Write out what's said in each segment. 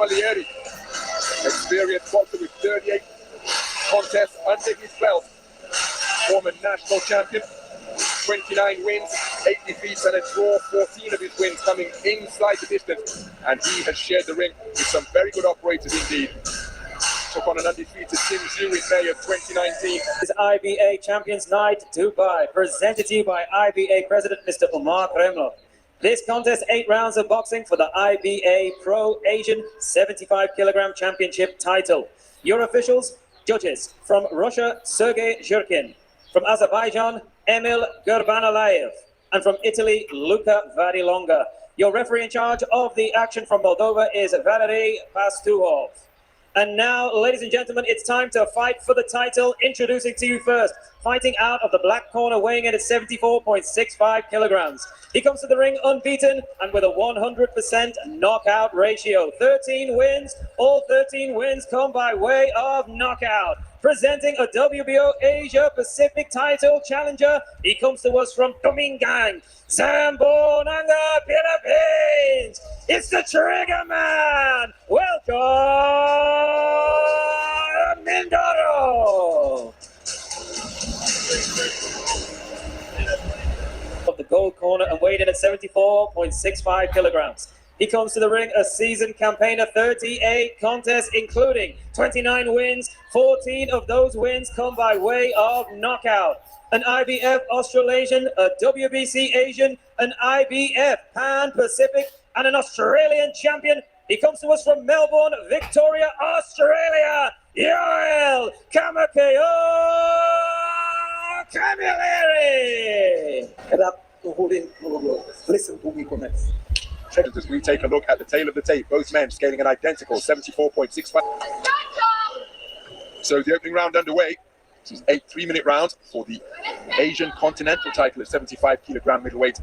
Camilleri, experienced boxer with 38 contests under his belt, former national champion, 29 wins, 8 defeats and a draw, 14 of his wins coming inside the distance, and he has shared the ring with some very good operators indeed. Took on an undefeated Tim Zhu in May of 2019. This IBA Champions Night Dubai, presented to you by IBA President Mr. Umar Kremlov. This contest, 8 rounds of boxing for the IBA Pro Asian 75 kilogram championship title. Your officials, judges: from Russia, Sergei Zhurkin; from Azerbaijan, Emil Gurbanalayev; and from Italy, Luca Varilonga. Your referee in charge of the action from Moldova is Valery Pastuhov. And now, ladies and gentlemen, it's time to fight for the title. Introducing to you first, fighting out of the black corner, weighing in at 74.65 kilograms. He comes to the ring unbeaten and with a 100% knockout ratio. 13 wins, all 13 wins come by way of knockout. Presenting a WBO Asia Pacific title challenger, he comes to us from Tumingang, Zamboanga, Philippines. It's the Trigger Man. Welcome, Mindoro. Of the gold corner and weighed in at 74.65 kilograms. He comes to the ring a seasoned campaigner, 38 contests, including 29 wins. 14 of those wins come by way of knockout. An IBF Australasian, a WBC Asian, an IBF Pan-Pacific, and an Australian champion. He comes to us from Melbourne, Victoria, Australia. Yoel Kamakeo Camilleri. Listen to me, comments. As we take a look at the tail of the tape, both men scaling an identical 74.65. So the opening round underway. This is 8 3-minute rounds for the Asian Continental title at 75 kilogram middleweight.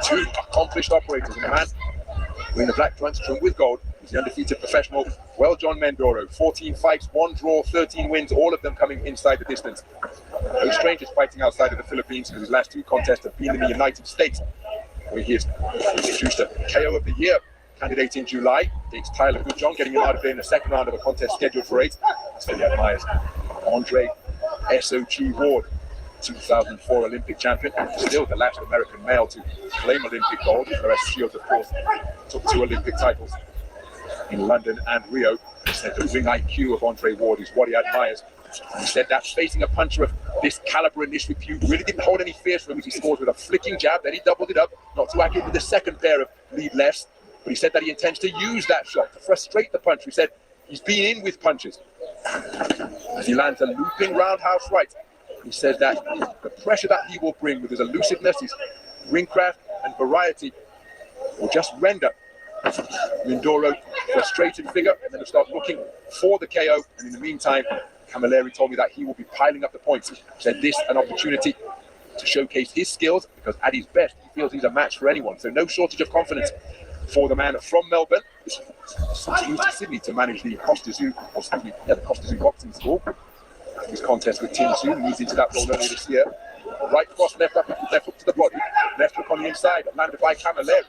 2 accomplished operators, and the man wearing the black trunks trimmed with gold is the undefeated professional, John Mindoro. 14 fights, 1 draw, 13 wins, all of them coming inside the distance. No strangers fighting outside of the Philippines, because his last 2 contests have been in the United States, where he has introduced a KO of the year candidate in July against Tyler Goodjohn, getting him out of there in the second round of a contest scheduled for 8. So he admires Andre S.O.G. Ward, 2004 Olympic champion, and still the last American male to claim Olympic gold. Whereas Shields, of course, took 2 Olympic titles in London and Rio. He said the ring IQ of Andre Ward is what he admires. He said that facing a puncher of this caliber and this repute really didn't hold any fear for him, as he scored with a flicking jab. Then he doubled it up, not too accurate with the second pair of lead lefts, but he said that he intends to use that shot to frustrate the puncher. He said he's been in with punches. As he lands a looping roundhouse right, he said that the pressure that he will bring with his elusiveness, his ring craft and variety will just render Mindoro a frustrated figure, and then he'll start looking for the KO. And in the meantime, Camilleri told me that he will be piling up the points. He said this an opportunity to showcase his skills, because at his best he feels he's a match for anyone. So no shortage of confidence for the man from Melbourne. He's moved to Sydney to manage the Costa Zoo Boxing School. His contest with Tim Zhu, moves into that role earlier this year. Right cross, left hook to the body, left hook on the inside, landed by Camilleri.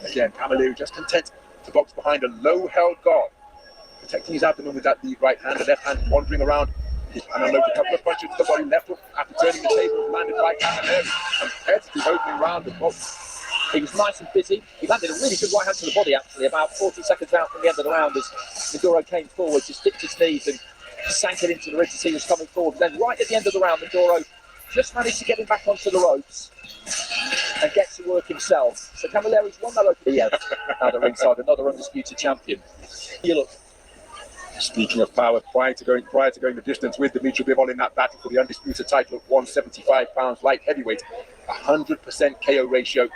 Again, Camilleri just content to box behind a low-held guard, protecting his abdomen with that lead right hand, the left hand wandering around, and unload a couple of punches to the body, left hook after turning the table, landed by Camilleri. Compared to the opening round of boxing, He was nice and busy. He landed a really good right hand to the body, actually, about 40 seconds out from the end of the round as Mindoro came forward, just dipped his knees and sank it into the ridge as he was coming forward. Then right at the end of the round, Mindoro just managed to get him back onto the ropes and get to work himself. So Camilleri's won that open. Yeah, out of ringside, another undisputed champion. You look. Speaking of power, prior to going the distance with Dimitri Bivol in that battle for the undisputed title of 175 pounds light heavyweight, 100% KO ratio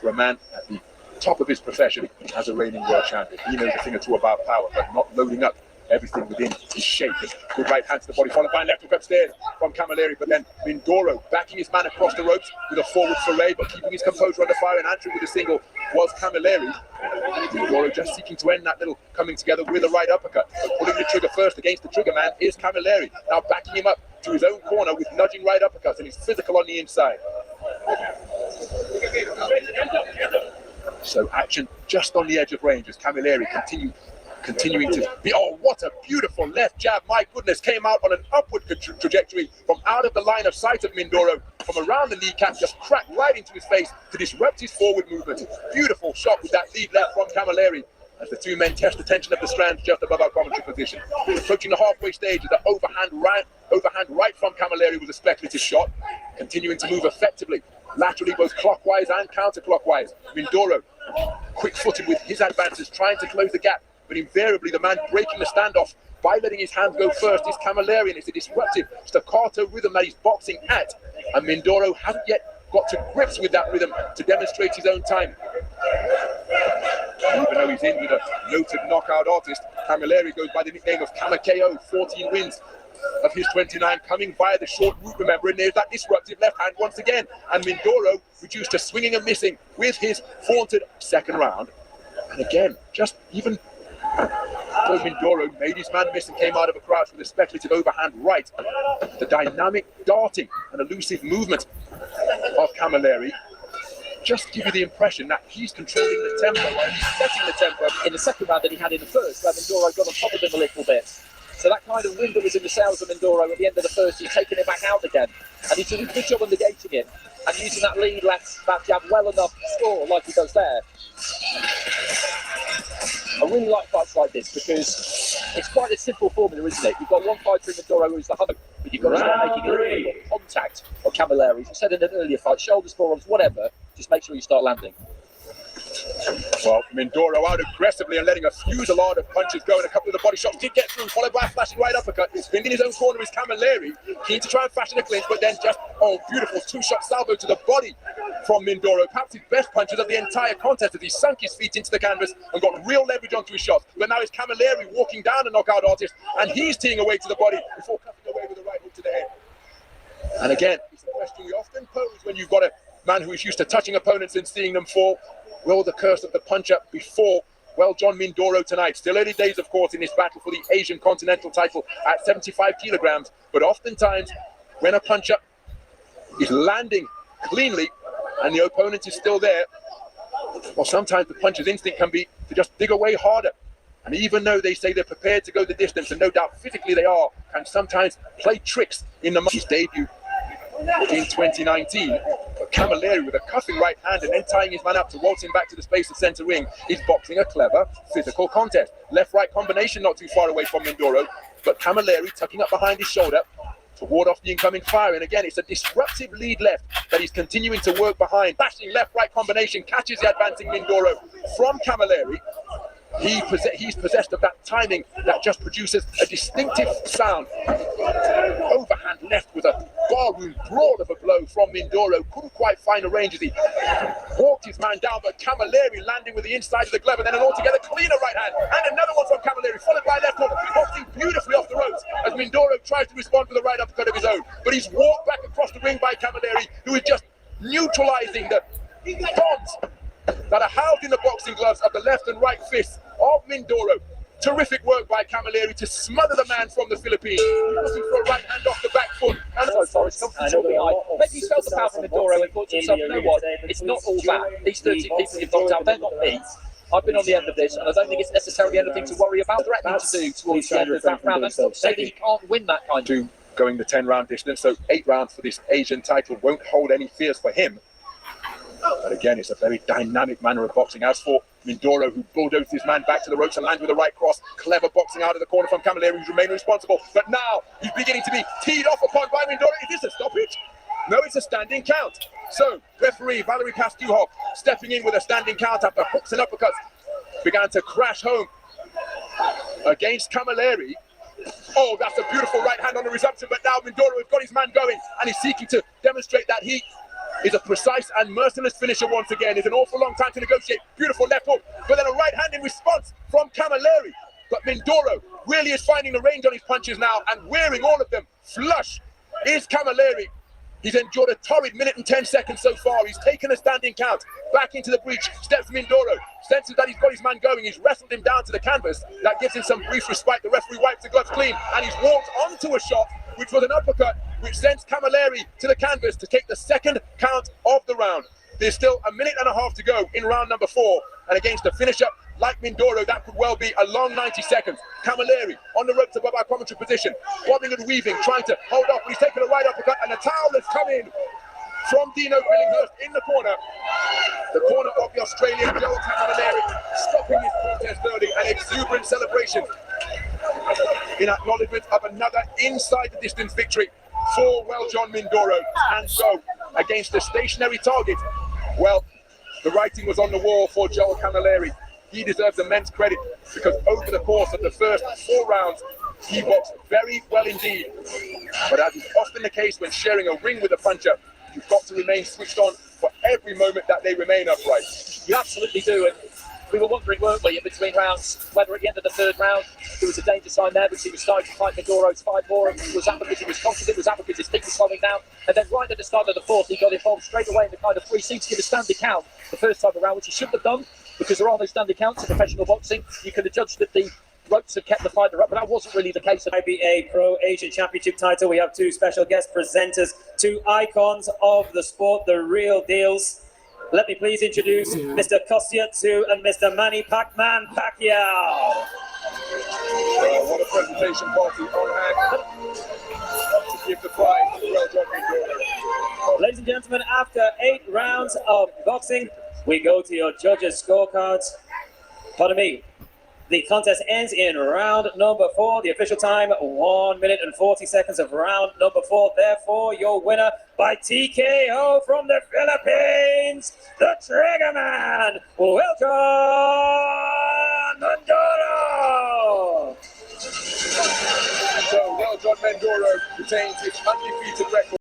for a man at the top of his profession as a reigning world champion. He knows a thing or two about power, but not loading up everything within his shape. Good right hand to the body, followed by a left hook upstairs from Camilleri, but then Mindoro backing his man across the ropes with a forward foray, but keeping his composure under fire and answering with a single was Camilleri. Mindoro just seeking to end that little coming together with a right uppercut. But pulling the trigger first against the trigger man is Camilleri. Now backing him up to his own corner with nudging right uppercuts, and he's physical on the inside. So action just on the edge of range as Camilleri continuing to be, oh, what a beautiful left jab, my goodness, came out on an upward trajectory from out of the line of sight of Mindoro, from around the kneecap, just cracked right into his face to disrupt his forward movement. Beautiful shot with that lead left from Camilleri as the two men test the tension of the strands just above our commentary position. Approaching the halfway stage, the overhand right from Camilleri was a speculative shot, continuing to move effectively, laterally both clockwise and counterclockwise. Mindoro, quick-footed with his advances, trying to close the gap, but invariably the man breaking the standoff by letting his hands go first is Camilleri, and it's a disruptive staccato rhythm that he's boxing at, and Mindoro hasn't yet got to grips with that rhythm to demonstrate his own time. Even though he's in with a noted knockout artist, Camilleri goes by the nickname of Kamakeo, 14 wins of his 29 coming via the short route, remember, and there's that disruptive left hand once again, and Mindoro reduced to swinging and missing with his vaunted second round. And again, just even though Mindoro made his man miss and came out of a crouch with a speculative overhand right, the dynamic darting and elusive movement of Camilleri just give you the impression that he's controlling the tempo, and he's setting the tempo in the second round that he had in the first, where Mindoro got on top of him a little bit. So that kind of wind that was in the sails of Mindoro at the end of the first, he's taking it back out again. And he's doing a good job of negating it and using that lead left, that jab well enough to score like he does there. I really like fights like this because it's quite a simple formula, isn't it? You've got one fighter in Mindoro who's the hunter, but you've got to start making a little bit of contact on Camilleri. As I said in an earlier fight, shoulders, forearms, whatever, just make sure you start landing. Well, Mindoro out aggressively and letting a fusillade of punches go, and a couple of the body shots did get through, followed by a flashing right uppercut. Pinned in his own corner is Camilleri, keen to try and fashion a clinch, but then just, oh, beautiful two-shot salvo to the body from Mindoro. Perhaps his best punches of the entire contest as he sunk his feet into the canvas and got real leverage onto his shots. But now it's Camilleri walking down the knockout artist, and he's teeing away to the body before cutting away with a right hook to the head. And again, it's a question we often pose when you've got a man who is used to touching opponents and seeing them fall. Will the curse of the puncher befall, well, John Mindoro tonight? Still early days, of course, in this battle for the Asian Continental title at 75 kilograms. But oftentimes, when a puncher is landing cleanly and the opponent is still there, well, sometimes the puncher's instinct can be to just dig away harder. And even though they say they're prepared to go the distance, and no doubt physically they are, can sometimes play tricks in his debut in 2019. But Camilleri, with a cuffing right hand and then tying his man up to waltz him back to the space of centre ring, is boxing a clever physical contest. Left-right combination not too far away from Mindoro, but Camilleri tucking up behind his shoulder to ward off the incoming fire. And again, it's a disruptive lead left that he's continuing to work behind. Bashing left-right combination catches the advancing Mindoro from Camilleri. He's possessed of that timing that just produces a distinctive sound. Overhand left with a barroom brawl of a blow from Mindoro. Couldn't quite find a range as he walked his man down, but Camilleri landing with the inside of the glove, and then an altogether cleaner right hand. And another one from Camilleri, followed by left hook, boxing beautifully off the ropes as Mindoro tries to respond with a right uppercut of his own. But he's walked back across the ring by Camilleri, who is just neutralizing the bombs that are housed in the boxing gloves of the left and right fists of Mindoro. Terrific work by Camilleri to smother the man from the Philippines. He's looking for a right hand off the back foot. And so far, it's comfortable behind. Maybe he felt the power from Mindoro and thought to himself, you know what, it's not all that. These 13 people you've knocked out, they're not me. I've been on the end of this, and I don't think it's necessarily anything to worry about threatening to do towards the end of that round. That's not to say that he can't win that kind of. Going the 10-round distance, so 8 rounds for this Asian title won't hold any fears for him. But again, it's a very dynamic manner of boxing. As for Mindoro, who bulldozed his man back to the ropes and landed with a right cross. Clever boxing out of the corner from Camilleri, who's remained responsible. But now he's beginning to be teed off upon by Mindoro. Is this a stoppage? No, it's a standing count. So, referee Valery Pastuhov stepping in with a standing count after hooks and uppercuts began to crash home against Camilleri. Oh, that's a beautiful right hand on the resumption, but now Mindoro has got his man going, and he's seeking to demonstrate that he is a precise and merciless finisher once again. It's an awful long time to negotiate. Beautiful left hook, but then a right hand in response from Camilleri. But Mindoro really is finding the range on his punches now and wearing all of them flush. Is Camilleri. He's endured a torrid minute and 10 seconds so far. He's taken a standing count. Back into the breach. Steps Mindoro. Senses that he's got his man going. He's wrestled him down to the canvas. That gives him some brief respite. The referee wipes the gloves clean. And he's walked onto a shot, which was an uppercut, which sends Camilleri to the canvas to take the second count of the round. There's still a minute and a half to go in round number 4. And against a finisher like Mindoro, that could well be a long 90 seconds. Camilleri on the ropes above our commentary position, bobbing and weaving, trying to hold off, but he's taking a right uppercut, and the towel has come in from Dino Billinghurst in the corner. The corner of the Australian Joe Camilleri, stopping his contest early. An exuberant celebration in acknowledgement of another inside the distance victory for John Mindoro. And so, against a stationary target, well, the writing was on the wall for Joel Camilleri. He deserves immense credit because over the course of the first 4 rounds, he boxed very well indeed. But as is often the case when sharing a ring with a puncher, you've got to remain switched on for every moment that they remain upright. You absolutely do. And we were wondering, weren't we, in between rounds, whether at the end of the 3rd round there was a danger sign there, because he was starting to fight Mindoro's 5 more, and was that because he was confident, was that because his feet were slowing down? And then right at the start of the 4th, he got involved straight away in the kind of 3. Seemed to give a standing count the first time around, which he shouldn't have done, because there are no standing counts in professional boxing. You could have judged that the ropes had kept the fighter up, but that wasn't really the case. IBA Pro Asian Championship title. We have 2 special guest presenters, 2 icons of the sport, the real deals. Let me please introduce Mr. Kostiatsu and Mr. Manny Pac-Man Pacquiao. What a presentation party on hand to give the prize to John Mindoro. Ladies and gentlemen, after 8 rounds of boxing, we go to your judges' scorecards. Pardon me. The contest ends in round number 4. The official time, 1 minute and 40 seconds of round number 4. Therefore, your winner by TKO from the Philippines, the Triggerman, John Mindoro. So John Mindoro retains his undefeated record.